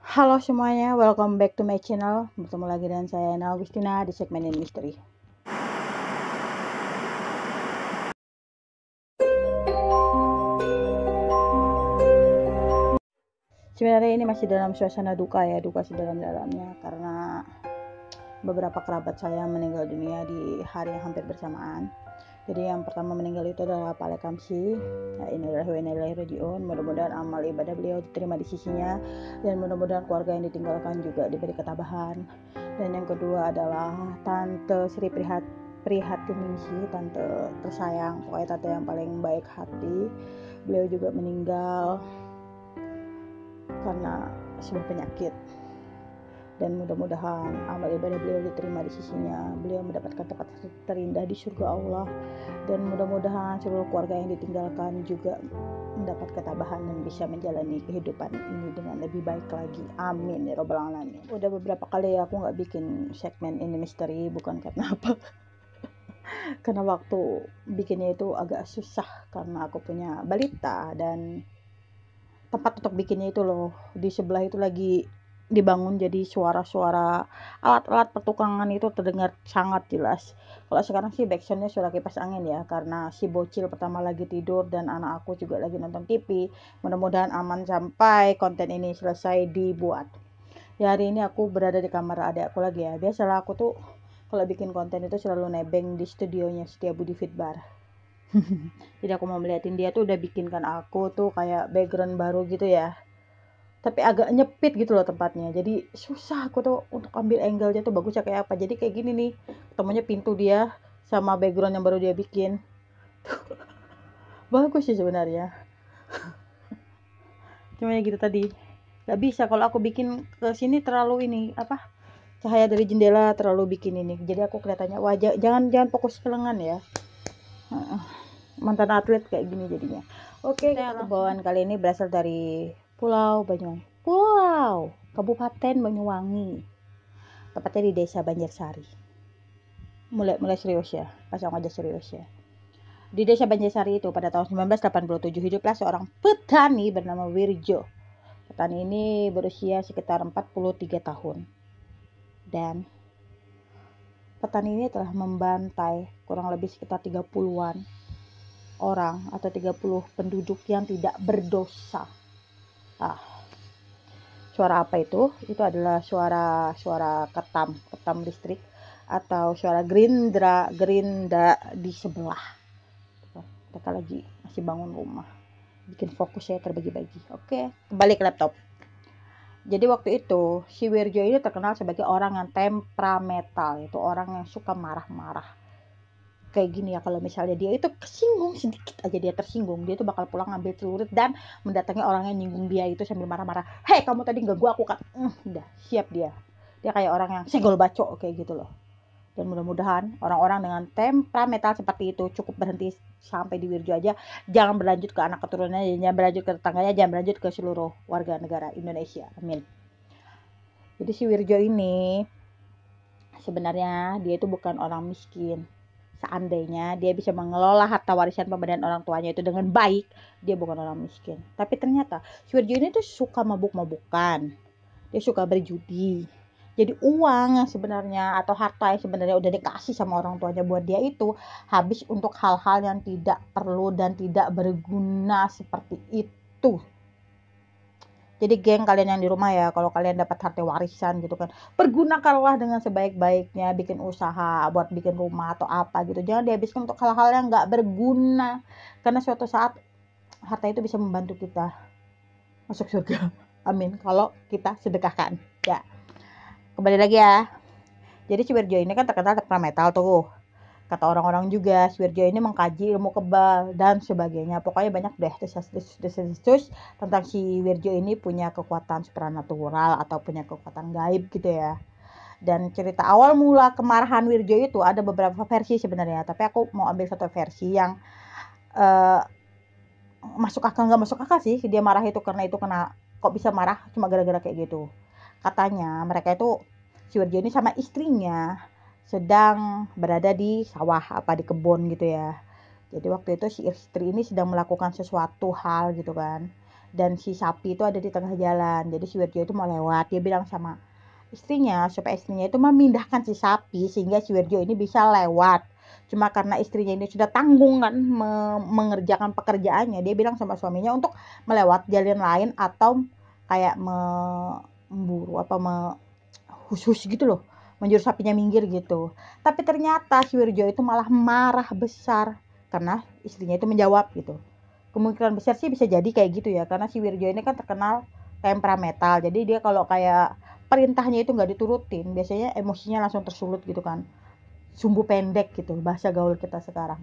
Halo semuanya, welcome back to my channel. Bertemu lagi dengan saya Nana Agustina di segmen ini misteri. Sebenarnya ini masih dalam suasana duka ya, duka sedalam-dalamnya karena beberapa kerabat saya meninggal dunia di hari yang hampir bersamaan. Jadi yang pertama meninggal itu adalah Pak Lekamsi. Nah, inilah wa rajiun. Mudah-mudahan amal ibadah beliau diterima di sisinya dan mudah-mudahan keluarga yang ditinggalkan juga diberi ketabahan. Dan yang kedua adalah Tante Sri Prihatiningsih, tante tersayang, pokoknya tante yang paling baik hati. Beliau juga meninggal karena sebuah penyakit. Dan mudah-mudahan amal ibadah beliau diterima di sisinya, beliau mendapatkan tempat terindah di surga Allah, dan mudah-mudahan seluruh keluarga yang ditinggalkan juga mendapat ketabahan dan bisa menjalani kehidupan ini dengan lebih baik lagi, amin ya robbal alamin. Udah beberapa kali aku nggak bikin segmen ini misteri, bukan karena apa karena waktu bikinnya itu agak susah karena aku punya balita dan tempat untuk bikinnya itu loh di sebelah itu lagi dibangun, jadi suara-suara alat-alat pertukangan itu terdengar sangat jelas. Kalau sekarang sih backsoundnya suara kipas angin ya, karena si bocil pertama lagi tidur dan anak aku juga lagi nonton TV. Mudah-mudahan aman sampai konten ini selesai dibuat. Ya hari ini aku berada di kamar adik aku lagi ya. Biasalah aku tuh kalau bikin konten itu selalu nebeng di studionya Setiabudi Fitbar. Jadi aku mau melihatin dia tuh udah bikinkan aku tuh kayak background baru gitu ya, tapi agak nyepit gitu loh tempatnya, jadi susah aku tuh untuk ambil angle-nya tuh bagusnya kayak apa. Jadi kayak gini nih, ketemunya pintu dia sama background yang baru dia bikin. Bagus sih sebenarnya, cuma ya gitu tadi, nggak bisa kalau aku bikin ke sini terlalu ini apa, cahaya dari jendela terlalu bikin ini, jadi aku kelihatannya wajah, jangan jangan fokus ke lengan ya. Mantan atlet kayak gini jadinya. Oke, kita yang bawaan kali ini berasal dari Pulau Banyuwangi, Kabupaten Banyuwangi, tepatnya di Desa Banjarsari. Mulai serius ya, pasang aja serius ya. Di Desa Banjarsari itu pada tahun 1987 hiduplah seorang petani bernama Wirjo. Petani ini berusia sekitar 43 tahun. Dan petani ini telah membantai kurang lebih sekitar 30-an orang atau 30 penduduk yang tidak berdosa. Suara apa itu? Itu adalah suara ketam listrik atau suara gerinda di sebelah. Mereka lagi masih bangun rumah, bikin fokus saya terbagi-bagi. Oke, kembali ke laptop. Jadi waktu itu si Wirjo ini terkenal sebagai orang yang temperamental, itu orang yang suka marah-marah. Kayak gini ya, kalau misalnya dia itu kesinggung sedikit aja, dia tersinggung, dia tuh bakal pulang ngambil celurit dan mendatangi orang yang nyinggung dia itu sambil marah-marah. Hei, kamu tadi gak gua aku kan. Udah siap dia kayak orang yang senggol bacok kayak gitu loh. Dan mudah-mudahan orang-orang dengan temperamental seperti itu cukup berhenti sampai di Wirjo aja, jangan berlanjut ke anak keturunannya, jangan berlanjut ke tetangganya, jangan berlanjut ke seluruh warga negara Indonesia, amin. Jadi si Wirjo ini sebenarnya dia itu bukan orang miskin. Seandainya dia bisa mengelola harta warisan pemberian orang tuanya itu dengan baik, dia bukan orang miskin. Tapi ternyata si Wirjo ini tuh suka mabuk-mabukan, dia suka berjudi. Jadi uang yang sebenarnya atau harta yang sebenarnya udah dikasih sama orang tuanya buat dia itu habis untuk hal-hal yang tidak perlu dan tidak berguna seperti itu. Jadi geng kalian yang di rumah ya, kalau kalian dapat harta warisan gitu kan, pergunakanlah dengan sebaik-baiknya, bikin usaha buat bikin rumah atau apa gitu. Jangan dihabiskan untuk hal-hal yang nggak berguna, karena suatu saat harta itu bisa membantu kita masuk surga. Amin. Kalau kita sedekahkan. Ya. Kembali lagi ya. Jadi si Wirjo ini kan terkenal temperamental tuh. Kata orang-orang juga si Wirjo ini mengkaji ilmu kebal dan sebagainya. Pokoknya banyak deh desas-desus tentang si Wirjo ini punya kekuatan supranatural atau punya kekuatan gaib gitu ya. Dan cerita awal mula kemarahan Wirjo itu ada beberapa versi sebenarnya, tapi aku mau ambil satu versi yang masuk akal, nggak masuk akal sih. Dia marah itu karena kok bisa marah cuma gara-gara kayak gitu. Katanya mereka itu si Wirjo ini sama istrinya sedang berada di sawah apa di kebun gitu ya. Jadi waktu itu si istri ini sedang melakukan sesuatu hal gitu kan. dan si sapi itu ada di tengah jalan. Jadi si Wirjo itu mau lewat, dia bilang sama istrinya supaya istrinya itu memindahkan si sapi sehingga si Wirjo ini bisa lewat. Cuma karena istrinya ini sudah tanggung kan mengerjakan pekerjaannya, dia bilang sama suaminya untuk melewat jalan lain atau kayak memburu apa hus-hus gitu loh, menjurus sapinya minggir gitu. Tapi ternyata si Wirjo itu malah marah besar karena istrinya itu menjawab gitu. Kemungkinan besar sih bisa jadi kayak gitu ya, karena si Wirjo ini kan terkenal temperamental. Jadi dia kalau kayak perintahnya itu nggak diturutin, biasanya emosinya langsung tersulut gitu kan. Sumbu pendek gitu bahasa gaul kita sekarang.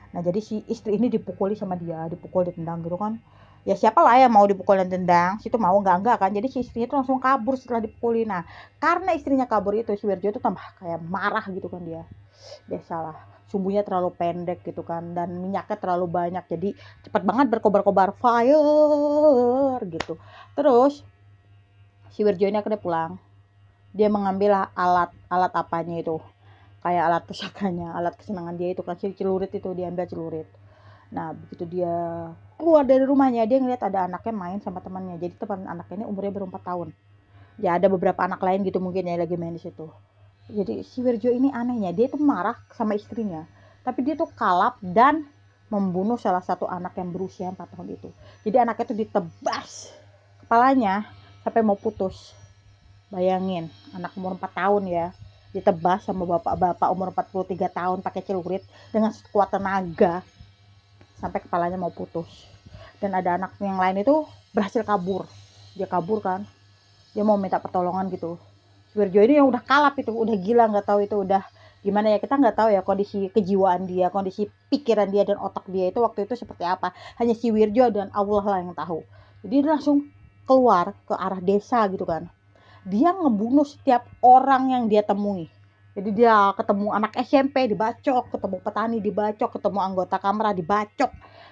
Nah jadi si istri ini dipukuli sama dia, dipukul, ditendang gitu kan. Ya siapa lah yang mau dipukul dan tendang, situ mau enggak kan. Jadi si istrinya itu langsung kabur setelah dipukuli. Nah karena istrinya kabur itu, si Wirjo itu tambah kayak marah gitu kan dia. Biasalah, sumbunya terlalu pendek gitu kan, dan minyaknya terlalu banyak. Jadi cepat banget berkobar-kobar fire gitu. Terus si Wirjo ini akhirnya pulang. Dia mengambil alat apanya itu, kayak alat pusakanya, alat kesenangan dia itu kan, celurit itu, dia ambil celurit. Nah begitu dia keluar dari rumahnya, dia ngeliat ada anaknya main sama temannya. Jadi teman anaknya ini umurnya baru 4 tahun. Ya ada beberapa anak lain gitu mungkin ya lagi main di situ. Jadi si Wirjo ini anehnya, dia tuh marah sama istrinya, tapi dia tuh kalap dan membunuh salah satu anak yang berusia 4 tahun itu. Jadi anaknya tuh ditebas kepalanya sampai mau putus. Bayangin, anak umur 4 tahun ya, ditebas sama bapak-bapak umur 43 tahun pakai celurit dengan sekuat tenaga sampai kepalanya mau putus. Dan ada anak yang lain itu berhasil kabur. Dia kabur kan, dia mau minta pertolongan gitu. Wirjo ini yang udah kalap itu, udah gila, nggak tahu itu udah gimana ya, kita nggak tahu ya kondisi kejiwaan dia, kondisi pikiran dia dan otak dia itu waktu itu seperti apa. Hanya si Wirjo dan Allah lah yang tahu. Jadi dia langsung keluar ke arah desa gitu kan. Dia ngebunuh setiap orang yang dia temui. Jadi dia ketemu anak SMP dibacok, ketemu petani dibacok, ketemu anggota kamera dibacok.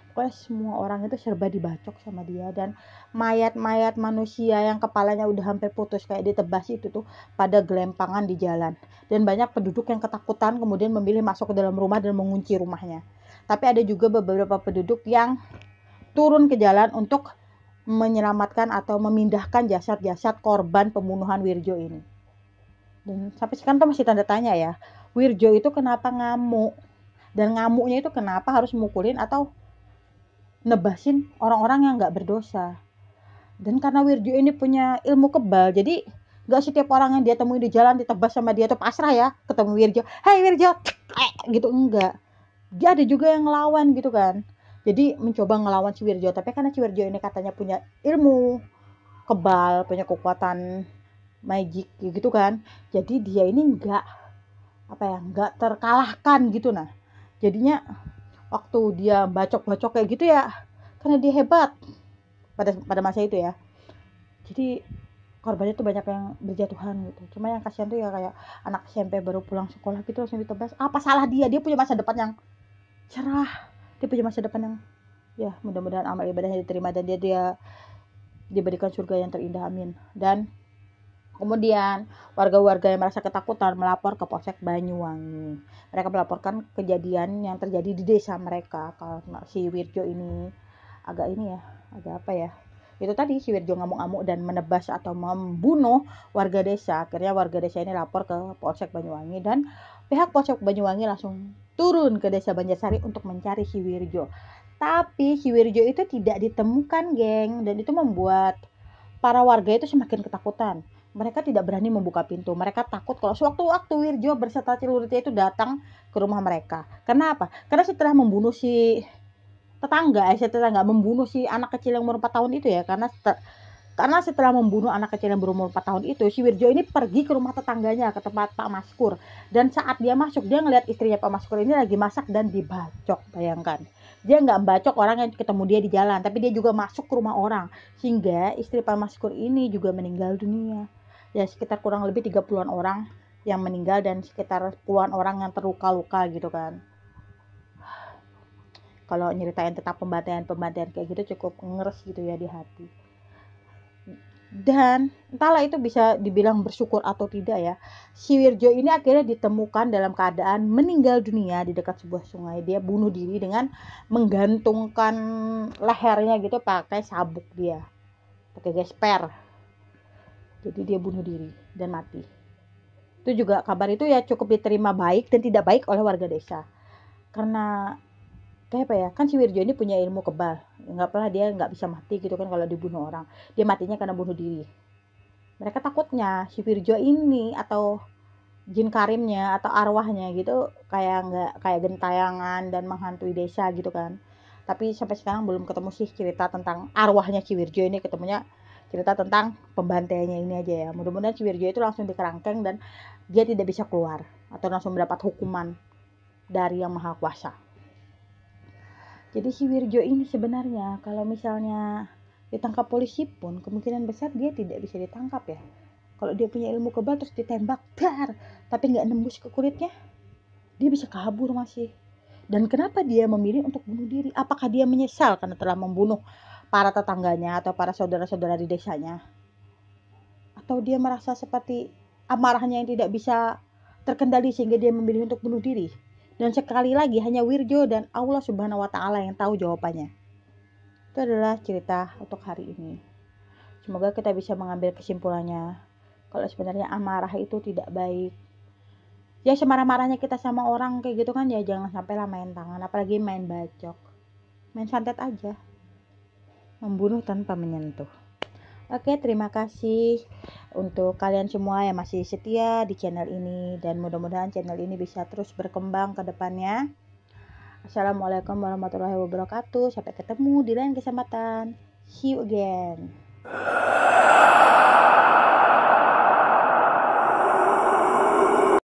Pokoknya semua orang itu serba dibacok sama dia. Dan mayat-mayat manusia yang kepalanya udah hampir putus kayak ditebas itu tuh pada gelempangan di jalan. Dan banyak penduduk yang ketakutan kemudian memilih masuk ke dalam rumah dan mengunci rumahnya. Tapi ada juga beberapa penduduk yang turun ke jalan untuk menyelamatkan atau memindahkan jasad-jasad korban pembunuhan Wirjo ini. Dan sampai sekarang tuh masih tanda tanya ya, Wirjo itu kenapa ngamuk, dan ngamuknya itu kenapa harus mukulin atau nebasin orang-orang yang nggak berdosa. Dan karena Wirjo ini punya ilmu kebal, jadi nggak setiap orang yang dia temui di jalan ditebas sama dia tuh pasrah ya. Ketemu Wirjo, hey Wirjo, gitu, enggak. Dia ada juga yang ngelawan gitu kan. Jadi mencoba ngelawan si Wirjo, tapi karena si Wirjo ini katanya punya ilmu kebal, punya kekuatan magic gitu kan. Jadi dia ini enggak apa ya, enggak terkalahkan gitu. Nah, jadinya waktu dia bacok-bacok kayak gitu ya, karena dia hebat pada masa itu ya. Jadi korbannya tuh banyak yang berjatuhan gitu. Cuma yang kasihan tuh ya kayak anak SMP baru pulang sekolah gitu langsung ditebas. Apa salah dia? Dia punya masa depan yang cerah. Dia punya masa depan yang, ya mudah-mudahan amal ibadahnya diterima dan dia diberikan surga yang terindah, amin. Dan kemudian warga-warga yang merasa ketakutan melapor ke Polsek Banyuwangi. Mereka melaporkan kejadian yang terjadi di desa mereka karena si Wirjo ini agak ini ya, agak apa ya, itu tadi si Wirjo ngamuk-ngamuk dan menebas atau membunuh warga desa. Akhirnya warga desa ini lapor ke Polsek Banyuwangi dan pihak Polsek Banyuwangi langsung turun ke desa Banjarsari untuk mencari si Wirjo. Tapi si Wirjo itu tidak ditemukan, geng, dan itu membuat para warga itu semakin ketakutan. Mereka tidak berani membuka pintu. Mereka takut kalau sewaktu-waktu Wirjo berserta celuritnya itu datang ke rumah mereka. Karena apa? Karena setelah membunuh si tetangga membunuh si anak kecil yang umur 4 tahun itu ya, karena setelah membunuh anak kecil yang berumur 4 tahun itu, si Wirjo ini pergi ke rumah tetangganya, ke tempat Pak Maskur. Dan saat dia masuk, dia ngeliat istrinya Pak Maskur ini lagi masak dan dibacok, bayangkan. Dia nggak bacok orang yang ketemu dia di jalan, tapi dia juga masuk ke rumah orang. Sehingga istri Pak Maskur ini juga meninggal dunia. Ya sekitar kurang lebih 30-an orang yang meninggal dan sekitar puluhan orang yang terluka-luka gitu kan. Kalau nyeritain tentang pembantaian kayak gitu cukup ngeres gitu ya di hati. Dan entahlah itu bisa dibilang bersyukur atau tidak ya. Si Wirjo ini akhirnya ditemukan dalam keadaan meninggal dunia di dekat sebuah sungai. Dia bunuh diri dengan menggantungkan lehernya gitu pakai sabuk dia, pakai gesper. Jadi dia bunuh diri dan mati. Itu juga kabar itu ya cukup diterima baik dan tidak baik oleh warga desa. Karena kayak apa ya, kan si Wirjo ini punya ilmu kebal. Nggak pernah dia nggak bisa mati gitu kan kalau dibunuh orang. Dia matinya karena bunuh diri. Mereka takutnya si Virjo ini atau jin karimnya atau arwahnya gitu kayak nggak kayak gentayangan dan menghantui desa gitu kan. Tapi sampai sekarang belum ketemu sih cerita tentang arwahnya si Wirjo ini, ketemunya cerita tentang pembantaiannya ini aja ya. Mudah-mudahan si Wirjo itu langsung dikerangkeng dan dia tidak bisa keluar atau langsung mendapat hukuman dari yang maha kuasa. Jadi si Wirjo ini sebenarnya kalau misalnya ditangkap polisi pun kemungkinan besar dia tidak bisa ditangkap ya. Kalau dia punya ilmu kebal terus ditembak, dar, tapi nggak nembus ke kulitnya, dia bisa kabur masih. Dan kenapa dia memilih untuk bunuh diri? Apakah dia menyesal karena telah membunuh para tetangganya atau para saudara-saudara di desanya? Atau dia merasa seperti amarahnya yang tidak bisa terkendali sehingga dia memilih untuk bunuh diri? Dan sekali lagi hanya Wirjo dan Allah Subhanahu wa taala yang tahu jawabannya. Itu adalah cerita untuk hari ini. Semoga kita bisa mengambil kesimpulannya kalau sebenarnya amarah itu tidak baik. Ya semarah-marahnya kita sama orang kayak gitu kan ya jangan sampai lah main tangan, apalagi main bacok. Main santet aja, membunuh tanpa menyentuh. Oke, terima kasih untuk kalian semua yang masih setia di channel ini dan mudah-mudahan channel ini bisa terus berkembang ke depannya. Assalamualaikum warahmatullahi wabarakatuh. Sampai ketemu di lain kesempatan. See you again.